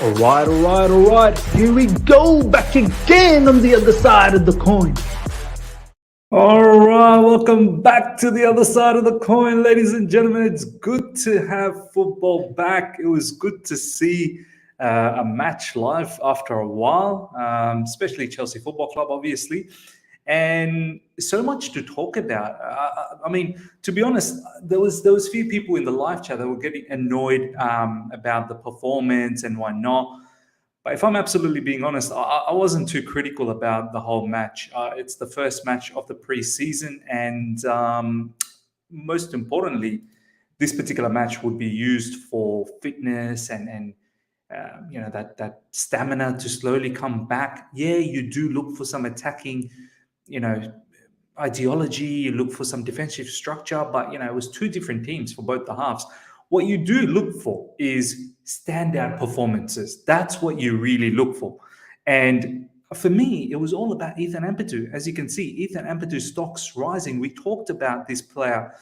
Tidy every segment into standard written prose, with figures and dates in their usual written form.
All right. Here we go, back again on the other side of the coin. All right, welcome back to the other side of the coin, ladies and gentlemen. It's good to have football back. It was good to see a match live after a while, especially Chelsea Football Club, obviously. And so much to talk about. I mean, to be honest, there was a few people in the live chat that were getting annoyed about the performance and whatnot. But if I'm absolutely being honest, I wasn't too critical about the whole match. It's the first match of the preseason, and most importantly, this particular match would be used for fitness and that stamina to slowly come back. Yeah, you do look for some attacking ideology, you look for some defensive structure, but it was two different teams for both the halves. What you do look for is standout performances. That's what you really look for. And for me, it was all about Ethan Ampadu. As you can see, Ethan Ampadu's stock's rising. We talked about this player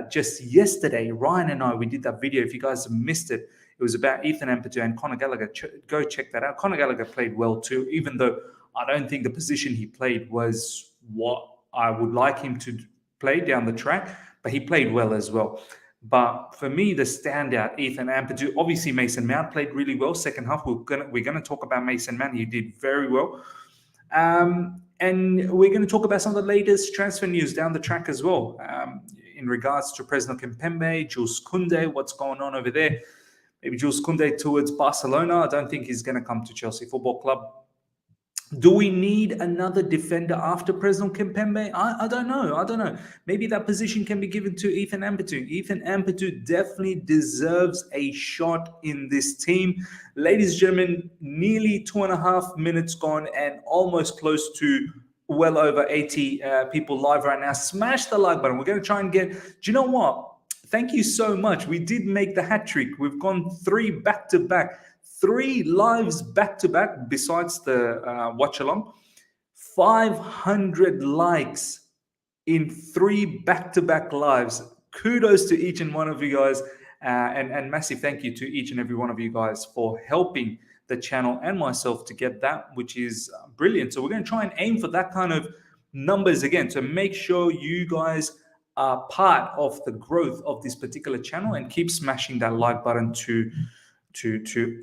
just yesterday. Ryan and I, we did that video. If you guys have missed it, it was about Ethan Ampadu and Conor Gallagher. Go check that out. Conor Gallagher played well too, even though I don't think the position he played was what I would like him to play down the track, but he played well as well. But for me, the standout, Ethan Ampadu, obviously Mason Mount played really well. Second half, we're gonna talk about Mason Mount. He did very well. And we're going to talk about some of the latest transfer news down the track as well. In regards to Presnel Kimpembe, Jules Koundé, what's going on over there? Maybe Jules Koundé towards Barcelona. I don't think he's going to come to Chelsea Football Club. Do we need another defender after Presnel Kimpembe? I don't know. Maybe that position can be given to Ethan Ampadu. Ethan Ampadu definitely deserves a shot in this team. Ladies and gentlemen, nearly 2.5 minutes gone and almost close to well over 80 people live right now. Smash the like button. We're going to try and get... Do you know what? Thank you so much. We did make the hat trick. We've gone 3 back-to-back. 3 lives back-to-back besides the watch-along. 500 likes in 3 back-to-back lives. Kudos to each and one of you guys. And massive thank you to each and every one of you guys for helping the channel and myself to get that, which is brilliant. So we're going to try and aim for that kind of numbers again to make sure you guys are part of the growth of this particular channel and keep smashing that like button to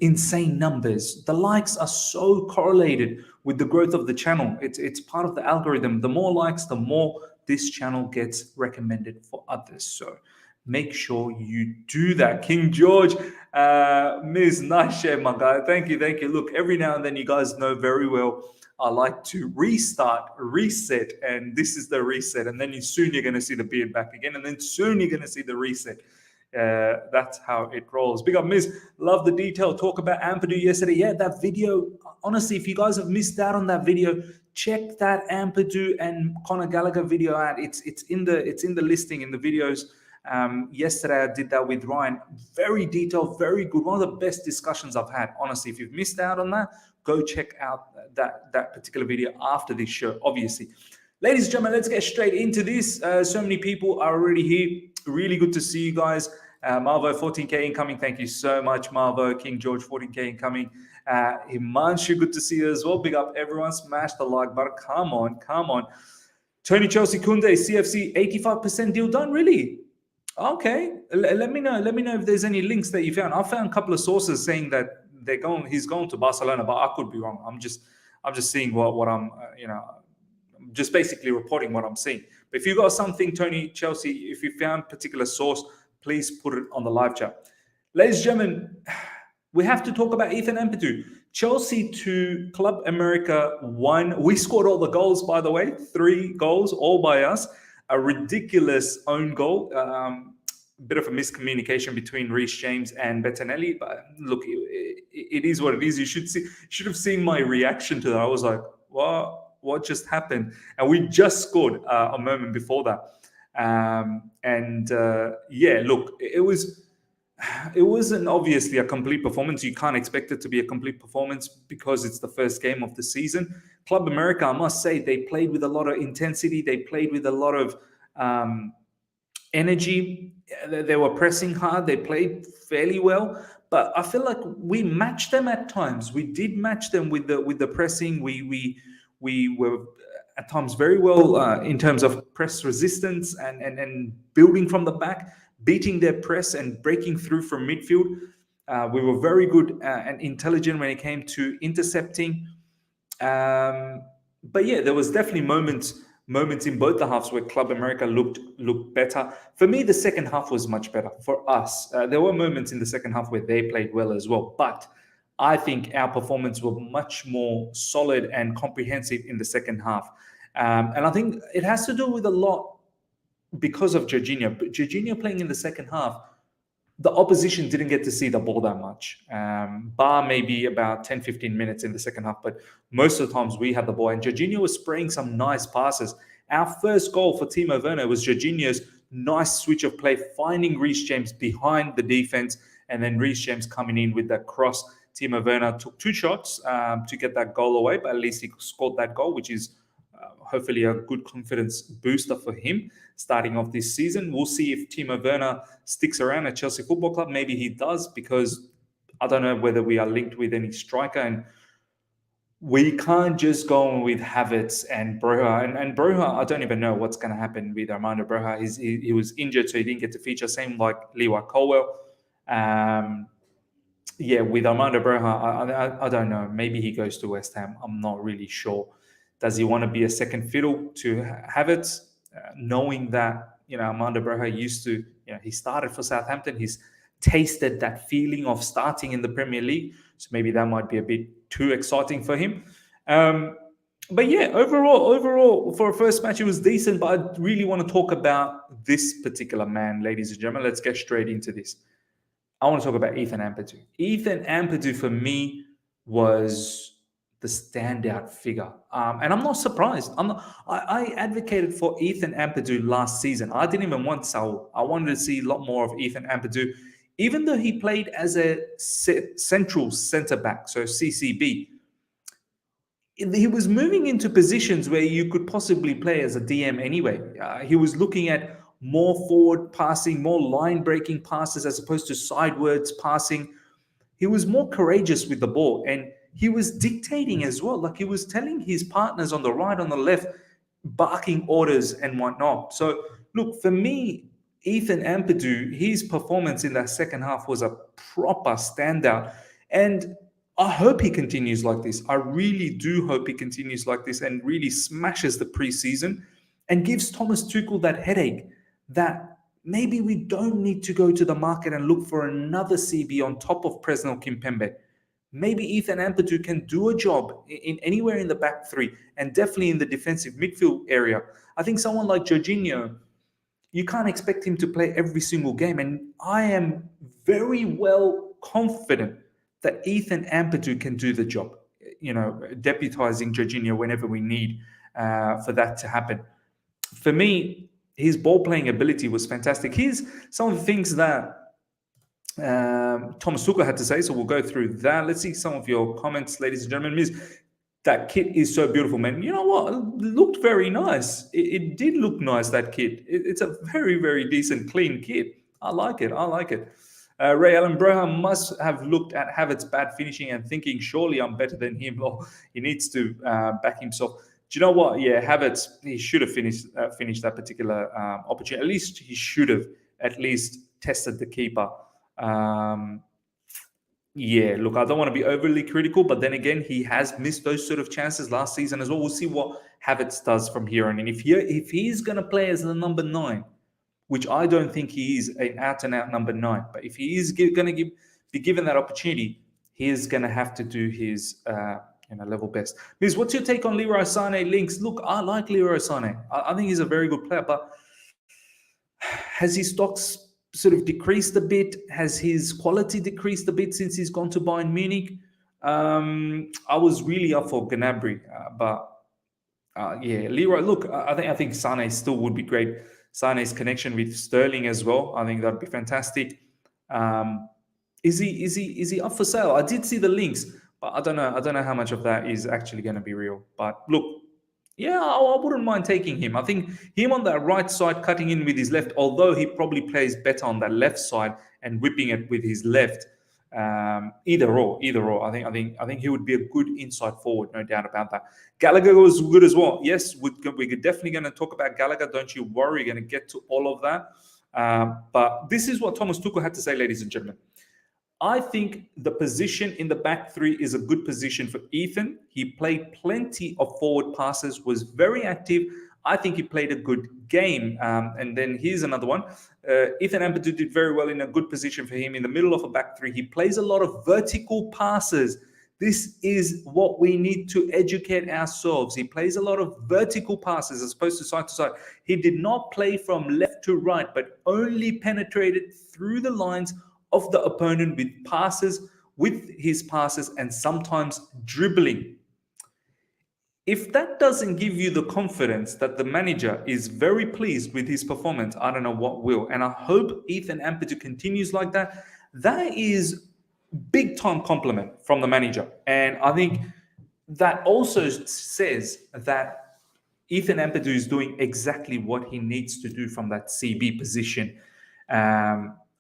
insane numbers. The likes are so correlated with the growth of the channel. It's part of the algorithm. The more likes, the more this channel gets recommended for others. So make sure you do that. King George, Ms. Nice share, my guy. Thank you. Look, every now and then you guys know very well I like to restart, reset, and this is the reset. And then soon you're going to see the beard back again, and then soon you're going to see the reset. That's how it rolls. Big up, Miz. Love the detail. Talk about Ampadu yesterday. Yeah, that video. Honestly, if you guys have missed out on that video, check that Ampadu and Conor Gallagher video out. It's in the listing in the videos. Yesterday I did that with Ryan. Very detailed, very good. One of the best discussions I've had. Honestly, if you've missed out on that, go check out that particular video after this show. Obviously. Ladies and gentlemen, let's get straight into this. So many people are already here. Really good to see you guys. Marvo, 14K incoming. Thank you so much, Marvo. King George, 14K incoming. Himanshu, good to see you as well. Big up, everyone. Smash the like button. Come on. Tony Chelsea Koundé, CFC, 85% deal done. Really? Okay. Let me know. Let me know if there's any links that you found. I found a couple of sources saying that he's going to Barcelona, but I could be wrong. I'm just seeing what I'm, just basically reporting what I'm seeing. But if you got something, Tony, Chelsea, if you found particular source, please put it on the live chat. Ladies and gentlemen, we have to talk about Ethan Ampadu. Chelsea 2, Club America 1. We scored all the goals, by the way. 3 goals, all by us. A ridiculous own goal. Bit of a miscommunication between Reece James and Bettinelli. But look, it is what it is. You should have seen my reaction to that. I was like, what just happened? And we just scored a moment before that. Yeah, look, it wasn't obviously a complete performance. You can't expect it to be a complete performance because it's the first game of the season. Club America, I must say, they played with a lot of intensity. They played with a lot of energy. They were pressing hard. They played fairly well, but I feel like we matched them at times. We did match them with the pressing. We were at times very well in terms of press resistance and building from the back, beating their press and breaking through from midfield. We were very good and intelligent when it came to intercepting. Um, but yeah, there was definitely moments in both the halves where Club America looked better. For me, the second half was much better for us. There were moments in the second half where they played well as well, but I think our performance was much more solid and comprehensive in the second half. And I think it has to do with a lot because of Jorginho. But Jorginho playing in the second half, the opposition didn't get to see the ball that much, bar maybe about 10, 15 minutes in the second half. But most of the times we had the ball, and Jorginho was spraying some nice passes. Our first goal for Timo Werner was Jorginho's nice switch of play, finding Reece James behind the defense, and then Reece James coming in with that cross. Timo Werner took two shots to get that goal away, but at least he scored that goal, which is hopefully a good confidence booster for him starting off this season. We'll see if Timo Werner sticks around at Chelsea Football Club. Maybe he does, because I don't know whether we are linked with any striker, and we can't just go with Havertz and Broja. And Broja, I don't even know what's going to happen with Armando Broja. He was injured, so he didn't get to feature. Same like Lewa Colwell. Yeah, with Armando Broja, I don't know. Maybe he goes to West Ham. I'm not really sure. Does he want to be a second fiddle to Havertz, knowing that Armando Broja used to, he started for Southampton. He's tasted that feeling of starting in the Premier League, so maybe that might be a bit too exciting for him. But yeah, overall, for a first match, it was decent. But I really want to talk about this particular man, ladies and gentlemen. Let's get straight into this. I want to talk about Ethan Ampadu. Ethan Ampadu, for me, was the standout figure. And I'm not surprised. I advocated for Ethan Ampadu last season. I didn't even want Saul. I wanted to see a lot more of Ethan Ampadu, even though he played as a central centre back, so CCB. He was moving into positions where you could possibly play as a DM anyway. He was looking at more forward passing, more line breaking passes as opposed to sidewards passing. He was more courageous with the ball, and he was dictating as well. Like, he was telling his partners on the right, on the left, barking orders and whatnot. So look, for me, Ethan Ampadu, his performance in that second half was a proper standout. And I hope he continues like this. I really do hope he continues like this and really smashes the preseason and gives Thomas Tuchel that headache that maybe we don't need to go to the market and look for another CB on top of Presnel Kimpembe. Maybe Ethan Ampadu can do a job in anywhere in the back three, and definitely in the defensive midfield area. I think someone like Jorginho, you can't expect him to play every single game. And I am very well confident that Ethan Ampadu can do the job, deputizing Jorginho whenever we need for that to happen. For me, his ball playing ability was fantastic. Here's some of the things that Thomas Tuchel had to say, so we'll go through that. Let's see some of your comments, ladies and gentlemen. That kit is so beautiful, man. You know what? It looked very nice. It did look nice, that kit. It's a very, very decent, clean kit. I like it. Ray Allen Broham must have looked at Havertz's bad finishing and thinking, surely I'm better than him. Or he needs to back himself. Do you know what? Yeah, Havertz, he should have finished that particular opportunity. At least he should have at least tested the keeper. Yeah, look, I don't want to be overly critical, but then again, he has missed those sort of chances last season as well. We'll see what Havertz does from here on. And if he's going to play as the number 9, which I don't think he is an out-and-out number 9, but if he is going to be given that opportunity, he is going to have to do his level best. Miz, what's your take on Leroy Sané links? Look, I like Leroy Sané. I think he's a very good player, but has his stocks sort of decreased a bit? Has his quality decreased a bit since he's gone to Bayern Munich? I was really up for Gnabry, but yeah, Leroy. Look, I think Sané still would be great. Sané's connection with Sterling as well, I think that'd be fantastic. Is he up for sale? I did see the links, but I don't know how much of that is actually going to be real. But look, Yeah, I wouldn't mind taking him. I think him on that right side, cutting in with his left, although he probably plays better on that left side and whipping it with his left. Either or. I think he would be a good inside forward, no doubt about that. Gallagher was good as well. Yes, we're definitely going to talk about Gallagher. Don't you worry, we're going to get to all of that. But this is what Thomas Tuchel had to say, ladies and gentlemen. I think the position in the back three is a good position for Ethan. He played plenty of forward passes, was very active. I think he played a good game. And then here's another one. Ethan Ampadu did very well in a good position for him in the middle of a back three. He plays a lot of vertical passes. This is what we need to educate ourselves. He plays a lot of vertical passes as opposed to side. He did not play from left to right, but only penetrated through the lines of the opponent with his passes and sometimes dribbling. If that doesn't give you the confidence that the manager is very pleased with his performance, I don't know what will. And I hope Ethan Ampadu continues like that. That is big time compliment from the manager. And I think that also says that Ethan Ampadu is doing exactly what he needs to do from that CB position.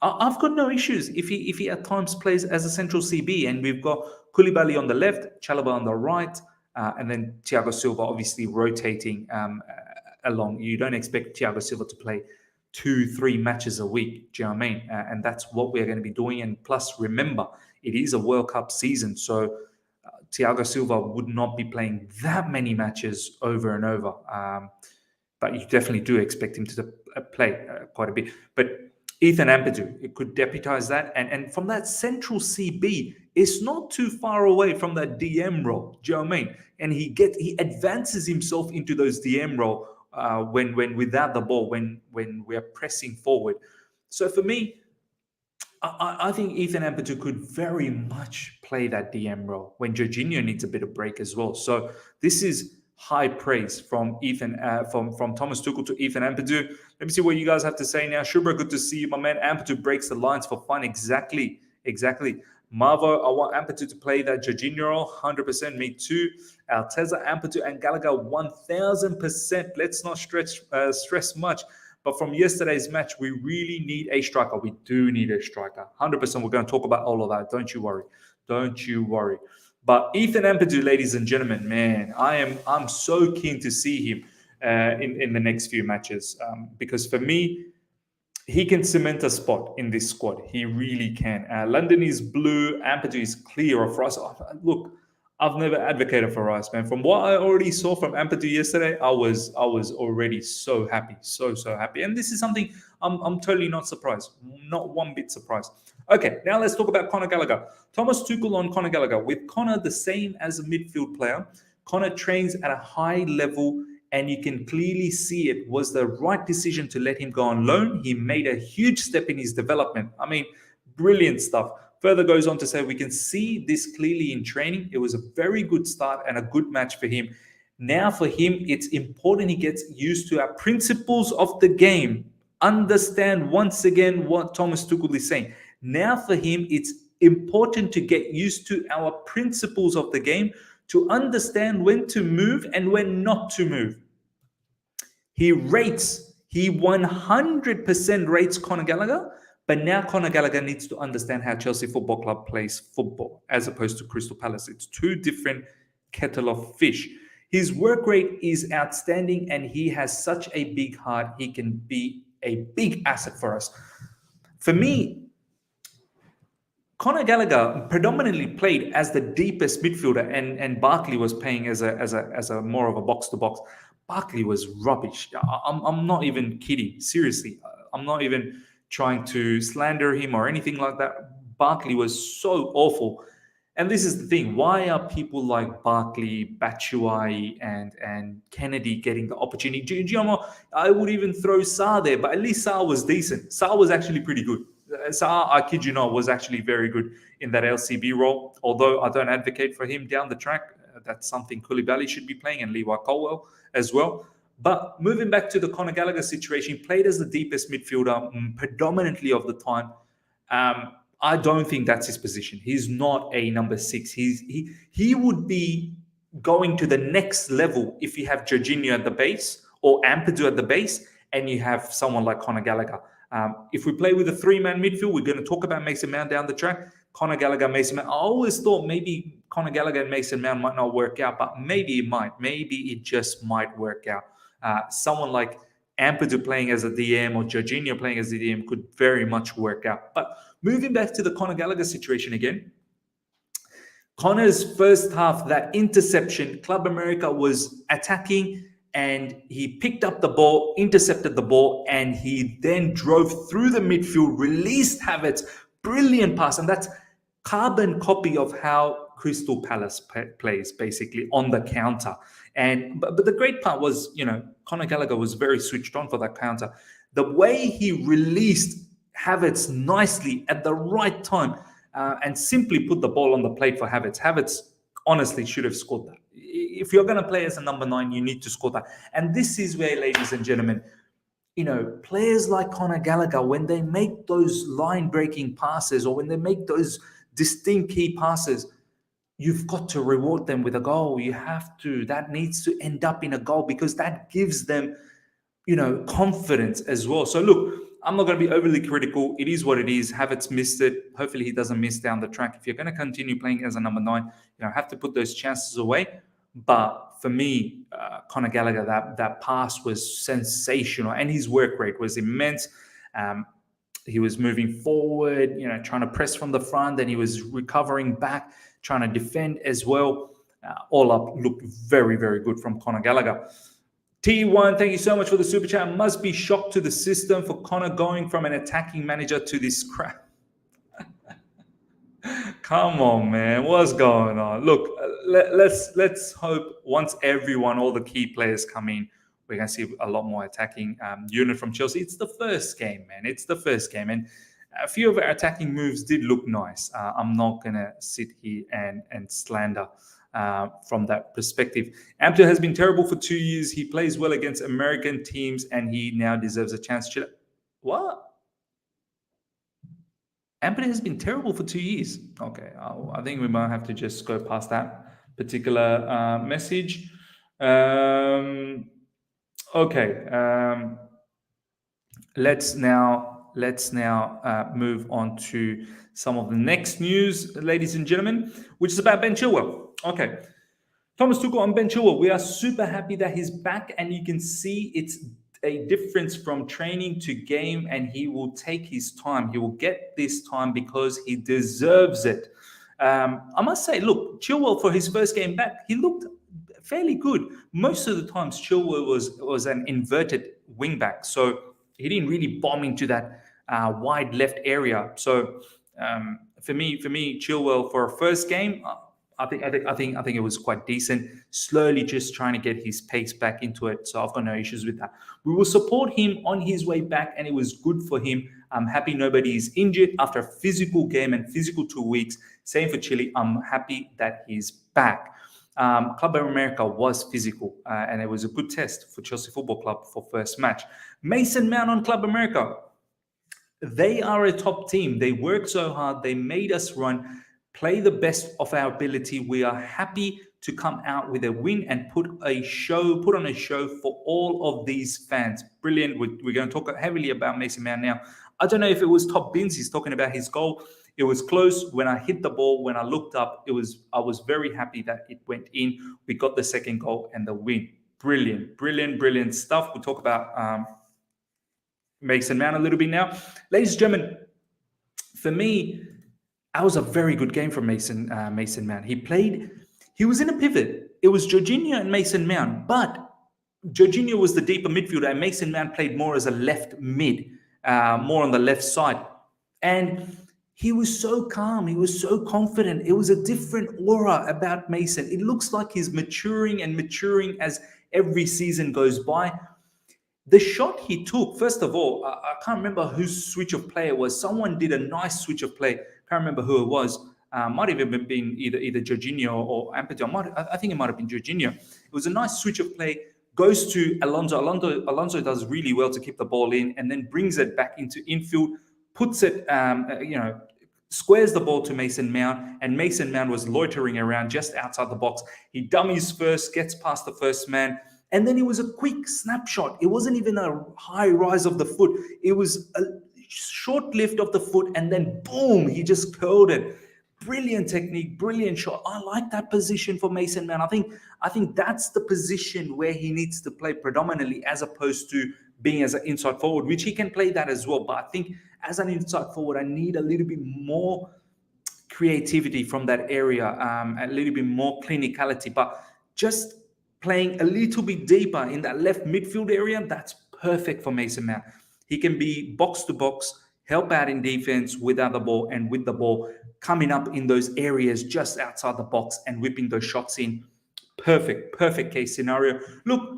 I've got no issues if he at times plays as a central CB, and we've got Koulibaly on the left, Chalobah on the right, and then Thiago Silva obviously rotating along. You don't expect Thiago Silva to play 2-3 matches a week. Do you know what I mean? And that's what we're going to be doing. And plus, remember, it is a World Cup season, so Thiago Silva would not be playing that many matches over and over. But you definitely do expect him to play quite a bit. But Ethan Ampadu, it could deputize that. And from that central CB, it's not too far away from that DM role. Do you know what I mean? And he advances himself into those DM role when without the ball, when we're pressing forward. So for me, I think Ethan Ampadu could very much play that DM role when Jorginho needs a bit of break as well. So this is high praise from from Thomas Tuchel to Ethan Ampadu. Let me see what you guys have to say now. Shubra, good to see you, my man. Ampadu breaks the lines for fun. Exactly. Marvo, I want Ampadu to play that Jorginho role. 100%. Me too. Alteza, Ampadu, and Gallagher 1000%. Let's not stress much. But from yesterday's match, we really need a striker. We do need a striker. 100%. We're going to talk about all of that. Don't you worry. But Ethan Ampadu, ladies and gentlemen, man, I'm so keen to see him in the next few matches because for me, he can cement a spot in this squad. He really can. London is blue. Ampadu is clear of Rice. Look, I've never advocated for Rice, man. From what I already saw from Ampadu yesterday, I was already so happy, so happy. And this is something I'm totally not surprised, not one bit surprised. Okay, now let's talk about Conor Gallagher. Thomas Tuchel on Conor Gallagher. With Conor the same as a midfield player, Conor trains at a high level, and you can clearly see it was the right decision to let him go on loan. He made a huge step in his development. I mean, brilliant stuff. Further goes on to say, we can see this clearly in training. It was a very good start and a good match for him. Now for him, it's important he gets used to our principles of the game. Understand once again what Thomas Tuchel is saying. Now for him, it's important to get used to our principles of the game, to understand when to move and when not to move. He 100% rates Conor Gallagher, but now Conor Gallagher needs to understand how Chelsea Football Club plays football as opposed to Crystal Palace. It's two different kettle of fish. His work rate is outstanding, and he has such a big heart. He can be a big asset for us. For me, Conor Gallagher predominantly played as the deepest midfielder, and Barkley was playing as a more of a box to box. Barkley was rubbish. I'm not even kidding. Seriously, I'm not even trying to slander him or anything like that. Barkley was so awful. And this is the thing. Why are people like Barkley, Batshuayi, and Kennedy getting the opportunity? Do you know what? I would even throw Sarr there, but at least Sarr was decent. Sarr was actually pretty good. Sarr, I kid you not, was actually very good in that LCB role. Although I don't advocate for him down the track. That's something Koulibaly should be playing, and Levi Colwell as well. But moving back to the Conor Gallagher situation, he played as the deepest midfielder predominantly of the time. I don't think that's his position. He's not a number 6. He would be going to the next level if you have Jorginho at the base or Ampadu at the base and you have someone like Conor Gallagher. If we play with a three-man midfield, we're going to talk about Mason Mount down the track. Conor Gallagher, Mason Mount. I always thought maybe Conor Gallagher and Mason Mount might not work out, but maybe it might. Maybe it just might work out. Someone like Ampadu playing as a DM or Jorginho playing as a DM could very much work out. But moving back to the Conor Gallagher situation again, Conor's first half, that interception, Club America was attacking and he picked up the ball, intercepted the ball, and he then drove through the midfield, released Havertz, brilliant pass. And that's carbon copy of how Crystal Palace plays, basically, on the counter. But the great part was, Conor Gallagher was very switched on for that counter. The way he released Havertz nicely at the right time and simply put the ball on the plate for Havertz. Havertz honestly should have scored that. If you're going to play as a number 9, you need to score that. And this is where, ladies and gentlemen, players like Conor Gallagher, when they make those line-breaking passes or when they make those distinct key passes, you've got to reward them with a goal. You have to. That needs to end up in a goal because that gives them, confidence as well. So look, I'm not going to be overly critical. It is what it is. Havertz missed it. Hopefully he doesn't miss down the track. If you're going to continue playing as a number 9, have to put those chances away. But for me, Conor Gallagher, that pass was sensational and his work rate was immense. He was moving forward, trying to press from the front. Then he was recovering back, trying to defend as well. All up, looked very, very good from Conor Gallagher. T1, thank you so much for the super chat. Must be shocked to the system for Conor going from an attacking manager to this crap. Come on, man. What's going on? Look, let's hope once all the key players come in, we're going to see a lot more attacking unit from Chelsea. It's the first game, man. It's the first game. And a few of our attacking moves did look nice. I'm not going to sit here and slander from that perspective. Ampadu has been terrible for 2 years. He plays well against American teams and he now deserves a chance. What? Ampadu has been terrible for 2 years. Okay, I think we might have to just go past that particular message. Okay, let's now move on to some of the next news, ladies and gentlemen, which is about Ben Chilwell. Okay, Thomas Tuchel and Ben Chilwell. We are super happy that he's back, and you can see it's a difference from training to game, and he will take his time. He will get this time because he deserves it. I must say, look, Chilwell for his first game back, he looked fairly good. Most of the times, Chilwell was an inverted wing back, so he didn't really bomb into that wide left area. So for me, Chilwell for a first game, I think it was quite decent. Slowly just trying to get his pace back into it. So I've got no issues with that. We will support him on his way back, and it was good for him. I'm happy nobody is injured after a physical game and physical 2 weeks. Same for Chile. I'm happy that he's back. Club America was physical, and it was a good test for Chelsea Football Club for first match. Mason Mount on Club America. They are a top team. They worked so hard. They made us run. Play the best of our ability. We are happy to come out with a win and put on a show for all of these fans. Brilliant. We're going to talk heavily about Mason Mount now. I don't know if it was top bins. He's talking about his goal. It was close. When I hit the ball, when I looked up, I was very happy that it went in. We got the second goal and the win. Brilliant stuff. We'll talk about Mason Mount a little bit now. Ladies and gentlemen, for me, that was a very good game from Mason Mount. He was in a pivot. It was Jorginho and Mason Mount, but Jorginho was the deeper midfielder and Mason Mount played more as a left mid, more on the left side. And he was so calm. He was so confident. It was a different aura about Mason. It looks like he's maturing as every season goes by. The shot he took, first of all, I can't remember whose switch of play it was. Someone did a nice switch of play. Can't remember who it was. Might have even been either Jorginho or Ampadu. I think it might have been Jorginho. It was a nice switch of play. Goes to Alonso. Alonso does really well to keep the ball in and then brings it back into infield. Puts it, squares the ball to Mason Mount, and Mason Mount was loitering around just outside the box. He dummies first, gets past the first man, and then it was a quick snapshot. It wasn't even a high rise of the foot. It was a short lift of the foot, and then boom, he just curled it. Brilliant technique, brilliant shot. I like that position for Mason Mount. I think that's the position where he needs to play predominantly, as opposed to being as an inside forward, which he can play that as well. But I think as an inside forward, I need a little bit more creativity from that area, a little bit more clinicality. But just playing a little bit deeper in that left midfield area, that's perfect for Mason Mount. He can be box to box, help out in defense without the ball, and with the ball, coming up in those areas just outside the box and whipping those shots in. Perfect case scenario. Look,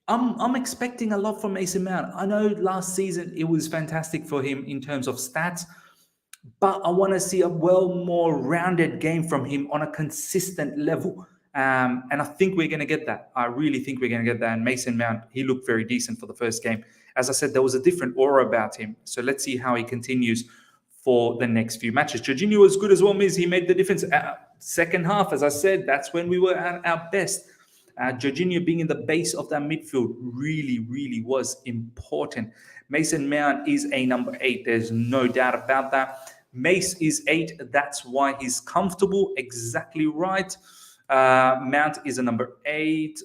I'm expecting a lot from Mason Mount. I know last season it was fantastic for him in terms of stats, but I want to see a more rounded game from him on a consistent level. And I think we're going to get that. I really think we're going to get that. And Mason Mount, he looked very decent for the first game. As I said, there was a different aura about him. So let's see how he continues for the next few matches. Jorginho was good as well, Miz. He made the difference. Second half, as I said, that's when we were at our best. Jorginho being in the base of that midfield really was important. Mason Mount is a number 8. There's no doubt about that. Mace is 8. That's why he's comfortable. Exactly right. Mount is a number 8.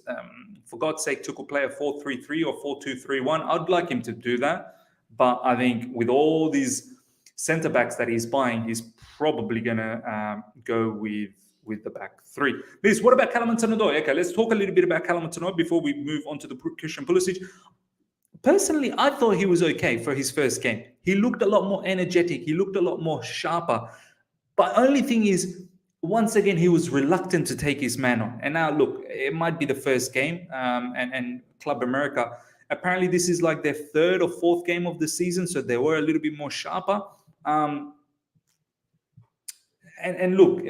For God's sake, Tuchel play a 4-3-3 or 4-2-3-1. I'd like him to do that. But I think with all these centre-backs that he's buying, he's probably going to go with the back 3. Liz, what about Callum Hudson-Odoi? Okay, let's talk a little bit about Callum Hudson-Odoi before we move on to the Christian Pulisic. Personally, I thought he was okay for his first game. He looked a lot more energetic. He looked a lot more sharper. But only thing is, once again, he was reluctant to take his man on. And now, look, it might be the first game. And Club America, apparently this is like their 3rd or 4th game of the season. So they were a little bit more sharper. And look,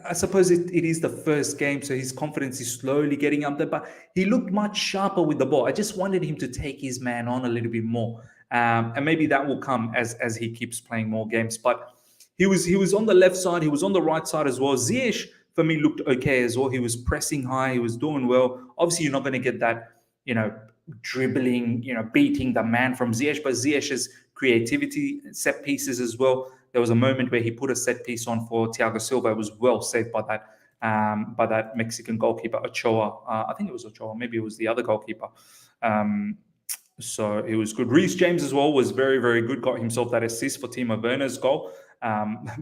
I suppose it is the first game, so his confidence is slowly getting up there. But he looked much sharper with the ball. I just wanted him to take his man on a little bit more, and maybe that will come as he keeps playing more games. But he was on the left side, he was on the right side as well. Ziyech for me looked okay as well. He was pressing high, he was doing well. Obviously, you're not going to get that, dribbling, beating the man from Ziyech, but Ziyech's creativity, set pieces as well. There was a moment where he put a set piece on for Thiago Silva. It was well saved by that Mexican goalkeeper, Ochoa. I think it was Ochoa. Maybe it was the other goalkeeper. So it was good. Reece James as well was very, very good. Got himself that assist for Timo Werner's goal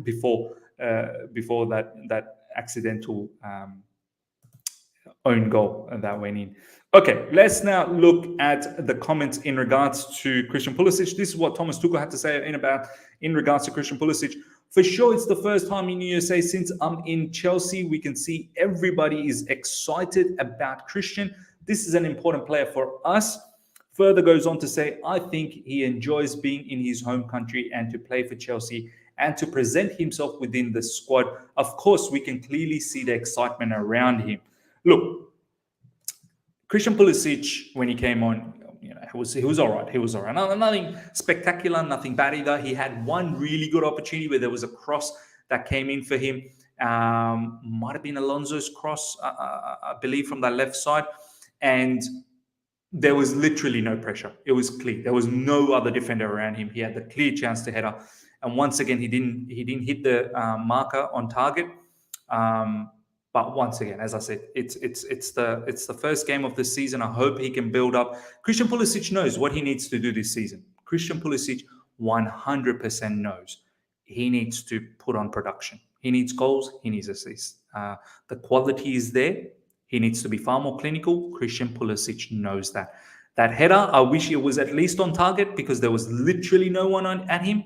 before that accidental own goal that went in. Okay, let's now look at the comments in regards to Christian Pulisic. This is what Thomas Tuchel had to say in regards to Christian Pulisic. For sure, it's the first time in USA since I'm in Chelsea. We can see everybody is excited about Christian. This is an important player for us. Further goes on to say, I think he enjoys being in his home country and to play for Chelsea and to present himself within the squad. Of course, we can clearly see the excitement around him. Look, Christian Pulisic, when he came on, he was all right. He was all right. Nothing spectacular, nothing bad either. He had one really good opportunity where there was a cross that came in for him. Might have been Alonso's cross, I believe, from that left side. And there was literally no pressure. It was clear. There was no other defender around him. He had the clear chance to header. And once again, he didn't hit the marker on target. But once again, as I said, it's the first game of the season. I hope he can build up. Christian Pulisic knows what he needs to do this season. Christian Pulisic 100% knows he needs to put on production. He needs goals. He needs assists. The quality is there. He needs to be far more clinical. Christian Pulisic knows that. That header, I wish it was at least on target because there was literally no one at him.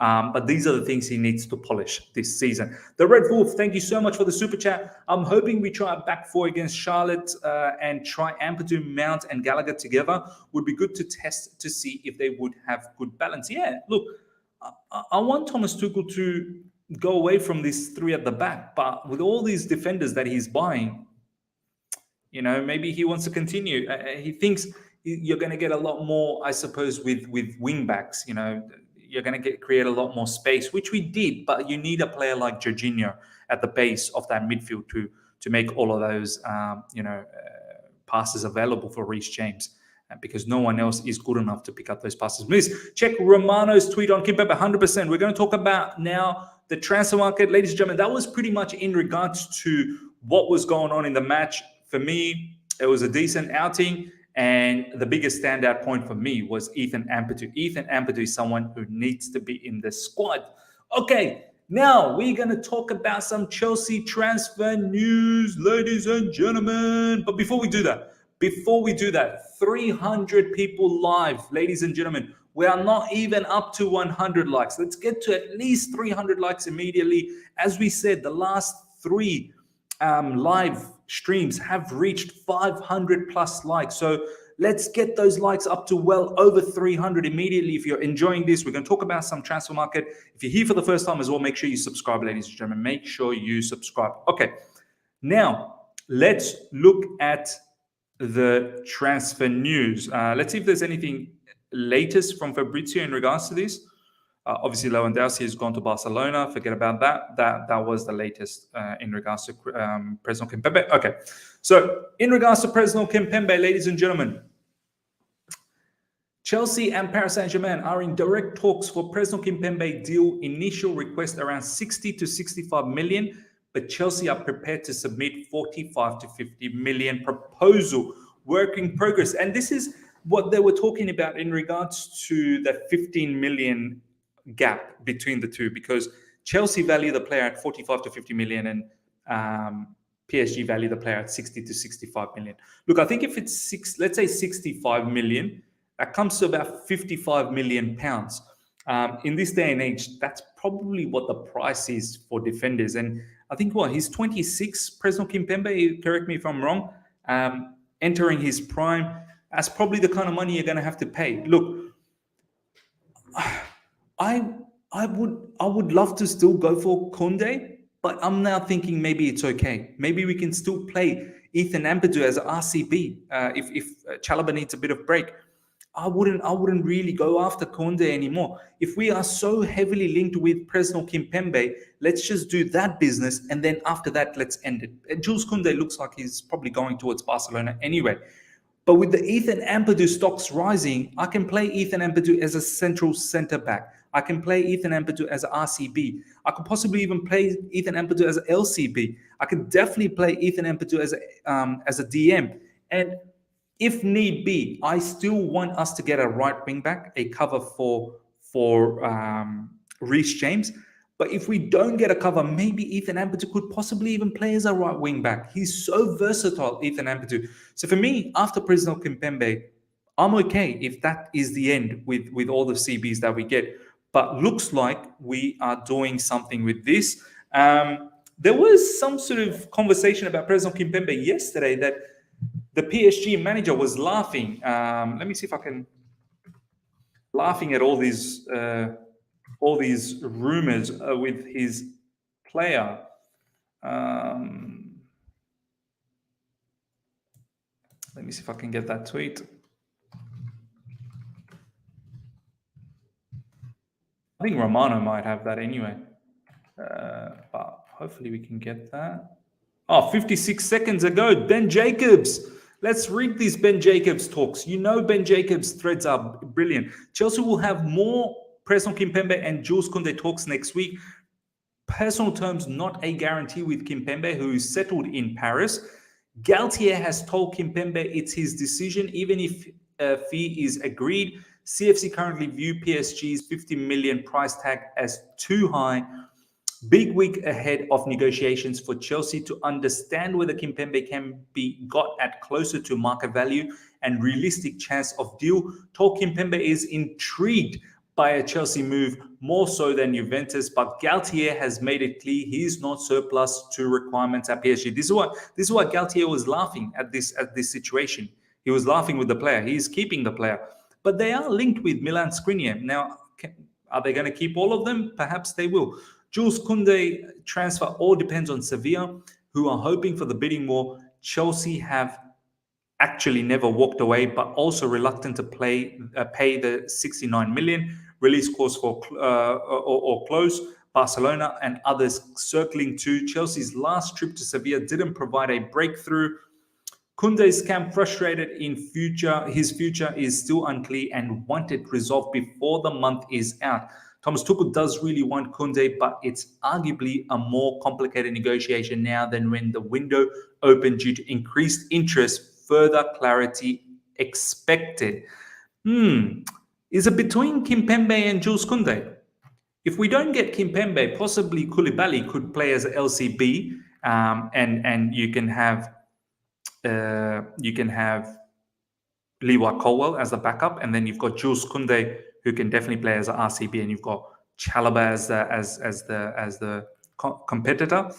But these are the things he needs to polish this season. The Red Wolf, thank you so much for the super chat. I'm hoping we try a back four against Charlotte and try Ampadu, Mount, and Gallagher together. Would be good to test to see if they would have good balance. Yeah, look, I want Thomas Tuchel to go away from these three at the back, but with all these defenders that he's buying, maybe he wants to continue. He thinks you're going to get a lot more, I suppose, with wing backs. you're going to create a lot more space, which we did. But you need a player like Jorginho at the base of that midfield to make all of those passes available for Reece James, because no one else is good enough to pick up those passes. Please check Romano's tweet on Kimpembe. 100%. We're going to talk about now the transfer market, ladies and gentlemen. That was pretty much in regards to what was going on in the match. For me, it was a decent outing, and the biggest standout point for me was Ethan Ampadu. Ethan Ampadu is someone who needs to be in the squad. Okay, now we're going to talk about some Chelsea transfer news, ladies and gentlemen. But before we do that, 300 people live, ladies and gentlemen. We are not even up to 100 likes. Let's get to at least 300 likes immediately. As we said, the last 3 live streams have reached 500 plus likes. So let's get those likes up to well over 300 immediately. If you're enjoying this, we're going to talk about some transfer market. If you're here for the first time as well, make sure you subscribe, ladies and gentlemen. Make sure you subscribe. Okay, now let's look at the transfer news. Let's see if there's anything latest from Fabrizio in regards to this. Obviously, Lewandowski has gone to Barcelona. Forget about that. That was the latest in regards to Presnel Kimpembe. Okay, so in regards to Presnel Kimpembe, ladies and gentlemen, Chelsea and Paris Saint-Germain are in direct talks for Presnel Kimpembe deal. Initial request around 60 to 65 million, but Chelsea are prepared to submit 45 to 50 million proposal. Work in progress. And this is what they were talking about in regards to the 15 million gap between the two, because Chelsea value the player at 45 to 50 million and PSG value the player at 60 to 65 million. Look, I think if it's let's say 65 million, that comes to about 55 million pounds. In this day and age, that's probably what the price is for defenders. And I think he's 26, Presnel Kimpembe, correct me if I'm wrong, entering his prime. That's probably the kind of money you're going to have to pay. Look, I would love to still go for Koundé, but I'm now thinking maybe it's okay. Maybe we can still play Ethan Ampadu as an RCB if Chalobah needs a bit of break. I wouldn't really go after Koundé anymore. If we are so heavily linked with Presnel Kimpembe, let's just do that business, and then after that, let's end it. And Jules Koundé looks like he's probably going towards Barcelona anyway. But with the Ethan Ampadu stocks rising, I can play Ethan Ampadu as a central centre back. I can play Ethan Ampadu as an RCB. I could possibly even play Ethan Ampadu as an LCB. I could definitely play Ethan Ampadu as a DM. And if need be, I still want us to get a right wing back, a cover for Reece James. But if we don't get a cover, maybe Ethan Ampadu could possibly even play as a right wing back. He's so versatile, Ethan Ampadu. So for me, after Presnel Kimpembe, I'm okay if that is the end with all the CBs that we get. But looks like we are doing something with this. There was some sort of conversation about Presnel Kimpembe yesterday that the PSG manager was laughing. Let me see if I can... Laughing at all these rumors with his player. Let me see if I can get that tweet. I think Romano might have that anyway. But hopefully we can get that. 56 seconds ago, Ben Jacobs. Let's read these Ben Jacobs talks. You know Ben Jacobs' threads are brilliant. Chelsea will have more Presnel Kimpembe and Jules Koundé talks next week. Personal terms, not a guarantee with Kimpembe, who is settled in Paris. Galtier has told Kimpembe it's his decision, even if a fee is agreed. CFC currently view PSG's 50 million price tag as too high. Big week ahead of negotiations for Chelsea to understand whether Kimpembe can be got at closer to market value and realistic chance of deal. Told Kimpembe is intrigued by a Chelsea move more so than Juventus, but Galtier has made it clear he's not surplus to requirements at PSG. This is what Galtier was laughing at this situation. He was laughing with the player. He's keeping the player, but they are linked with Milan Skriniar. Now, are they going to keep all of them? Perhaps they will. Jules Koundé transfer all depends on Sevilla, who are hoping for the bidding war. Chelsea have actually never walked away, but also reluctant to pay the 69 million. Release clause for or close. Barcelona and others circling too. Chelsea's last trip to Sevilla didn't provide a breakthrough. Koundé's camp frustrated in future. His future is still unclear and wanted resolved before the month is out. Thomas Tuchel does really want Koundé, but it's arguably a more complicated negotiation now than when the window opened due to increased interest. Further clarity expected. Is it between Kimpembe and Jules Koundé? If we don't get Kimpembe, possibly Koulibaly could play as LCB, and you can have Lewa Colwell as the backup, and then you've got Jules Koundé who can definitely play as an RCB, and you've got Chalobah as the competitor.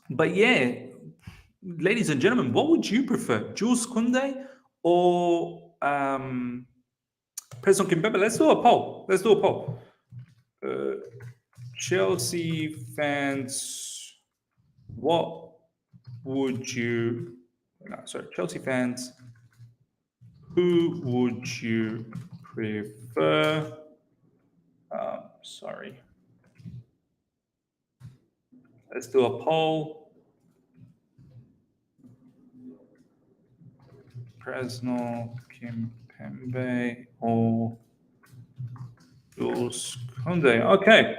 But yeah, ladies and gentlemen, what would you prefer, Jules Koundé or Presnel Kimpembe? Let's do a poll. Chelsea fans, what would you... Chelsea fans, who would you prefer? Let's do a poll. Presnel Kimpembe or Jules Koundé. Okay.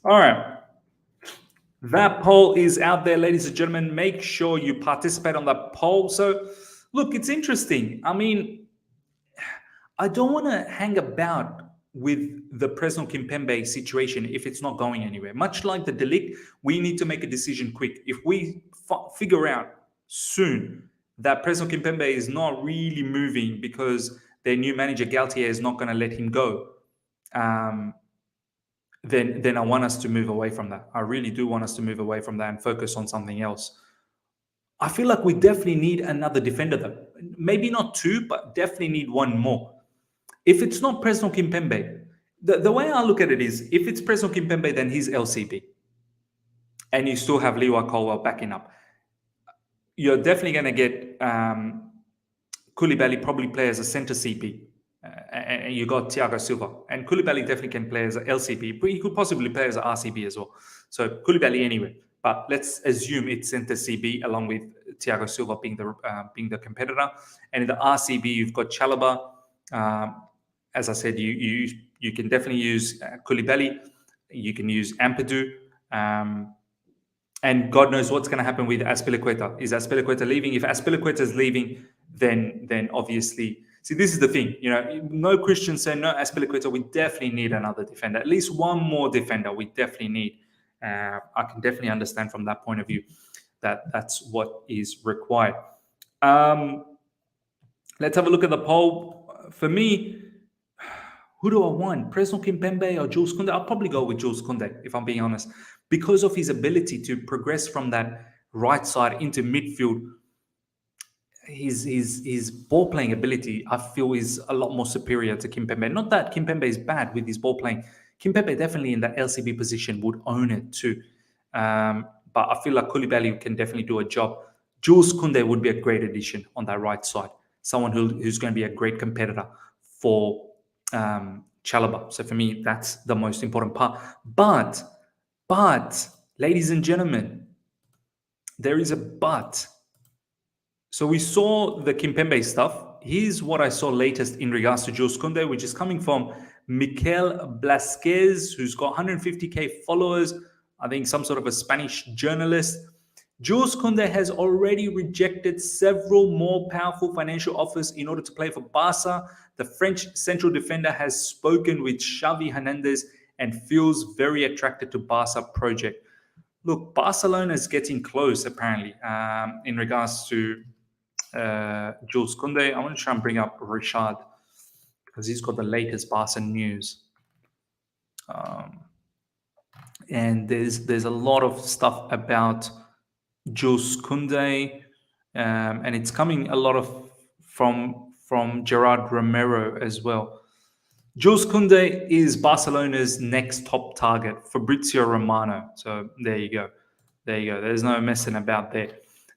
All right. That poll is out there, ladies and gentlemen. Make sure you participate on that poll. So, look, it's interesting. I mean, I don't want to hang about with the Presnel Kimpembe situation if it's not going anywhere. Much like the De Ligt, we need to make a decision quick. If we figure out soon that Presnel Kimpembe is not really moving because their new manager, Galtier, is not going to let him go, then I want us to move away from that. I really do want us to move away from that and focus on something else. I feel like we definitely need another defender, though. Maybe not two, but definitely need one more. If it's not Presnel Kimpembe, the way I look at it is, if it's Presnel Kimpembe, then he's LCB. And you still have Lewa Colwell backing up. You're definitely going to get Koulibaly probably play as a center CP. And you got Thiago Silva. And Koulibaly definitely can play as an LCB, but he could possibly play as an RCB as well. So Koulibaly anyway. But let's assume it's center CB along with Thiago Silva being the competitor. And in the RCB, you've got Chalobah. As I said, you can definitely use Koulibaly. You can use Ampadu. And God knows what's going to happen with Azpilicueta. Is Azpilicueta leaving? If Azpilicueta is leaving, then obviously... See, this is the thing. No Christian say no Azpilicueta. We definitely need another defender. At least one more defender we definitely need. I can definitely understand from that point of view that that's what is required. Let's have a look at the poll. For me, who do I want? Presnel Kimpembe or Jules Koundé? I'll probably go with Jules Koundé, if I'm being honest, because of his ability to progress from that right side into midfield. His ball playing ability, I feel, is a lot more superior to Kimpembe. Not that Kimpembe is bad with his ball playing. Kimpembe definitely in that LCB position would own it too. But I feel like Koulibaly can definitely do a job. Jules Koundé would be a great addition on that right side. Someone who's going to be a great competitor for Chalobah. So for me, that's the most important part. But, ladies and gentlemen, there is a but. So we saw the Kimpembe stuff. Here's what I saw latest in regards to Jules Koundé, which is coming from Miquel Blázquez, who's got 150k followers. I think some sort of a Spanish journalist. Jules Koundé has already rejected several more powerful financial offers in order to play for Barça. The French central defender has spoken with Xavi Hernández and feels very attracted to Barça project. Look, Barcelona is getting close, apparently, in regards to Jules Koundé. I want to try and bring up Richard because he's got the latest Barca news. And there's a lot of stuff about Jules Koundé, and it's coming a lot of from Gerard Romero as well. Jules Koundé is Barcelona's next top target, Fabrizio Romano. So there you go. There's no messing about there.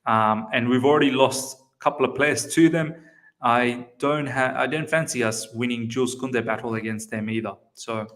And we've already lost a couple of players to them. I don't fancy us winning Jules Koundé battle against them either. So,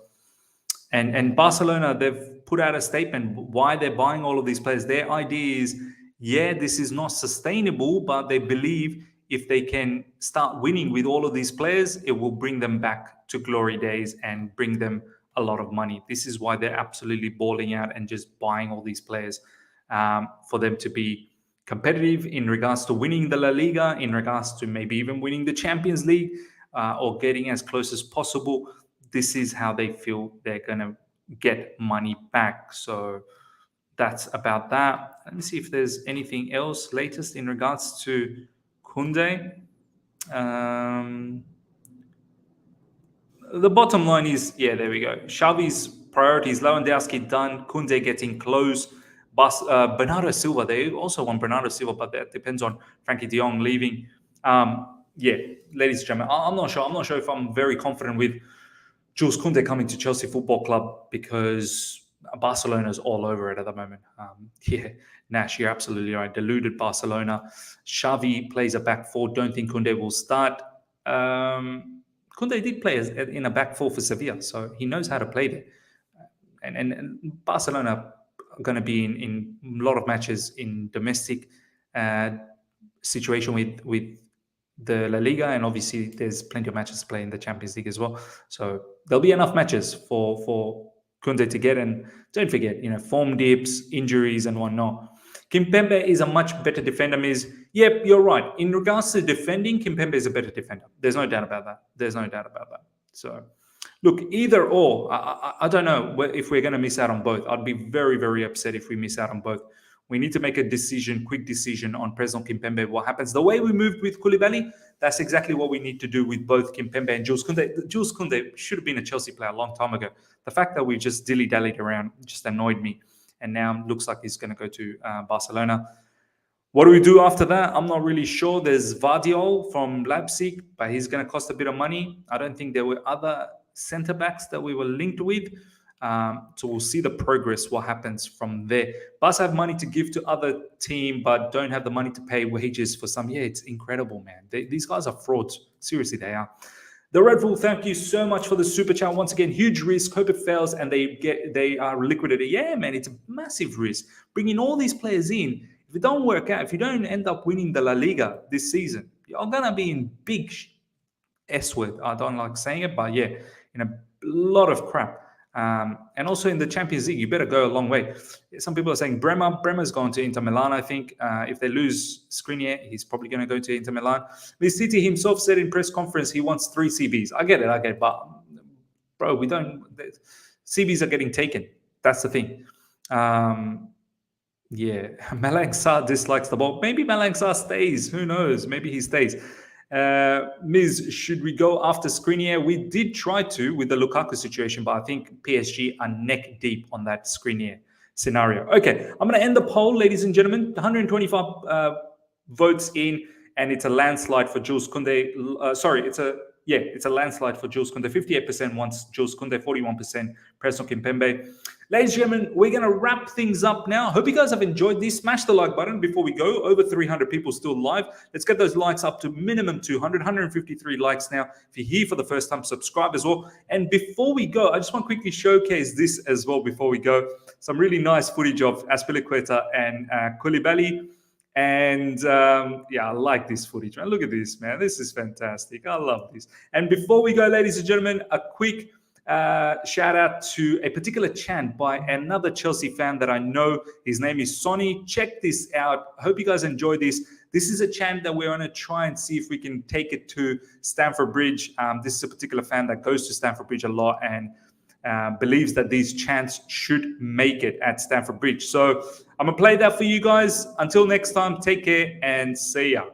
and Barcelona, they've put out a statement why they're buying all of these players. Their idea is, yeah, this is not sustainable, but they believe if they can start winning with all of these players, it will bring them back to glory days and bring them a lot of money. This is why they're absolutely balling out and just buying all these players for them to be competitive in regards to winning the La Liga, in regards to maybe even winning the Champions League or getting as close as possible. This is how they feel they're going to get money back. So that's about that. Let me see if there's anything else latest in regards to Koundé. The bottom line is, yeah, there we go. Xavi's priorities, Lewandowski done, Koundé getting close. Bernardo Silva, they also want Bernardo Silva, but that depends on Frankie de Jong leaving. Yeah, ladies and gentlemen, I'm not sure. I'm not sure if I'm very confident with Jules Koundé coming to Chelsea Football Club because Barcelona's all over it at the moment. Yeah, Nash, you're absolutely right. Deluded Barcelona. Xavi plays a back four. Don't think Koundé will start. Koundé did play in a back four for Sevilla, so he knows how to play there. And Barcelona are going to be in a lot of matches in domestic situation with the La Liga, and obviously there's plenty of matches to play in the Champions League as well. So there'll be enough matches for Koundé to get. And don't forget, form dips, injuries, and whatnot. Kimpembe is a much better defender. Yep, you're right. In regards to defending, Kimpembe is a better defender. There's no doubt about that. So, look, either or. I don't know if we're going to miss out on both. I'd be very, very upset if we miss out on both. We need to make a quick decision on Presnel Kimpembe. What happens? The way we moved with Koulibaly, that's exactly what we need to do with both Kimpembe and Jules Koundé. Jules Koundé should have been a Chelsea player a long time ago. The fact that we just dilly-dallied around just annoyed me. And now looks like he's going to go to Barcelona. What do we do after that? I'm not really sure. There's Vardiol from Leipzig, but he's going to cost a bit of money. I don't think there were other centre-backs that we were linked with. So we'll see the progress, what happens from there. Barça have money to give to other team, but don't have the money to pay wages for some. Yeah, it's incredible, man. These guys are frauds. Seriously, they are. The Red Bull, thank you so much for the super chat. Once again, huge risk. Hope it fails and they are liquidated. Yeah, man, it's a massive risk. Bringing all these players in, if it don't work out, if you don't end up winning the La Liga this season, you're gonna be in big S word. I don't like saying it, but yeah, in a lot of crap. And also in the Champions League, you better go a long way. Some people are saying Bremer's going to Inter Milan, I think. If they lose Skriniar, he's probably going to go to Inter Milan. City himself said in press conference he wants 3 CBs. I get it, but bro, CBs are getting taken. That's the thing. Yeah, Malang Sarr dislikes the ball. Maybe Malang Sarr stays. Who knows? Maybe he stays. Should we go after Skriniar? We did try to with the Lukaku situation, but I think PSG are neck deep on that Skriniar scenario. Okay, I'm going to end the poll, ladies and gentlemen. 125 votes in, and it's a landslide for Jules Koundé. It's a landslide for Jules Koundé. 58% wants Jules Koundé, 41% Presnel Kimpembe. Ladies and gentlemen, we're going to wrap things up now. Hope you guys have enjoyed this. Smash the like button before we go. Over 300 people still live. Let's get those likes up to minimum 200, 153 likes now. If you're here for the first time, subscribe as well. And before we go, I just want to quickly showcase this as well before we go. Some really nice footage of Azpilicueta and Koulibaly. And I like this footage, man. Look at this, man. This is fantastic. I love this. And before we go, ladies and gentlemen, a quick shout out to a particular chant by another Chelsea fan that I know. His name is Sonny. Check this out. I hope you guys enjoy this. This is a chant that we're going to try and see if we can take it to Stamford Bridge. This is a particular fan that goes to Stamford Bridge a lot and believes that these chants should make it at Stamford Bridge. So I'm going to play that for you guys. Until next time, take care and see ya.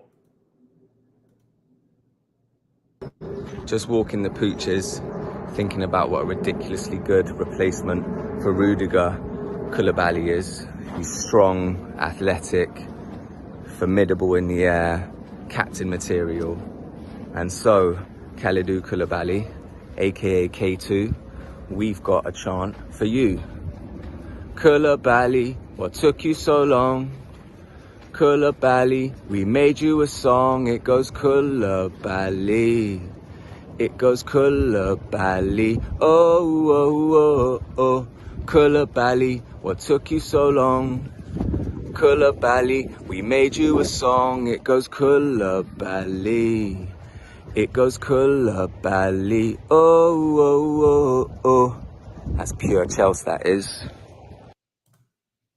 Just walking the pooches, thinking about what a ridiculously good replacement for Rudiger Koulibaly is. He's strong, athletic, formidable in the air, captain material. And so, Kalidou Koulibaly, aka K2, we've got a chant for you. Koulibaly, what took you so long? Koulibaly, we made you a song, it goes Koulibaly. It goes Koulibaly, oh, oh, oh, oh. Koulibaly, what took you so long? Koulibaly, we made you a song, it goes Koulibaly. It goes Koulibaly, oh, oh, oh, oh. That's pure Chelsea, that is.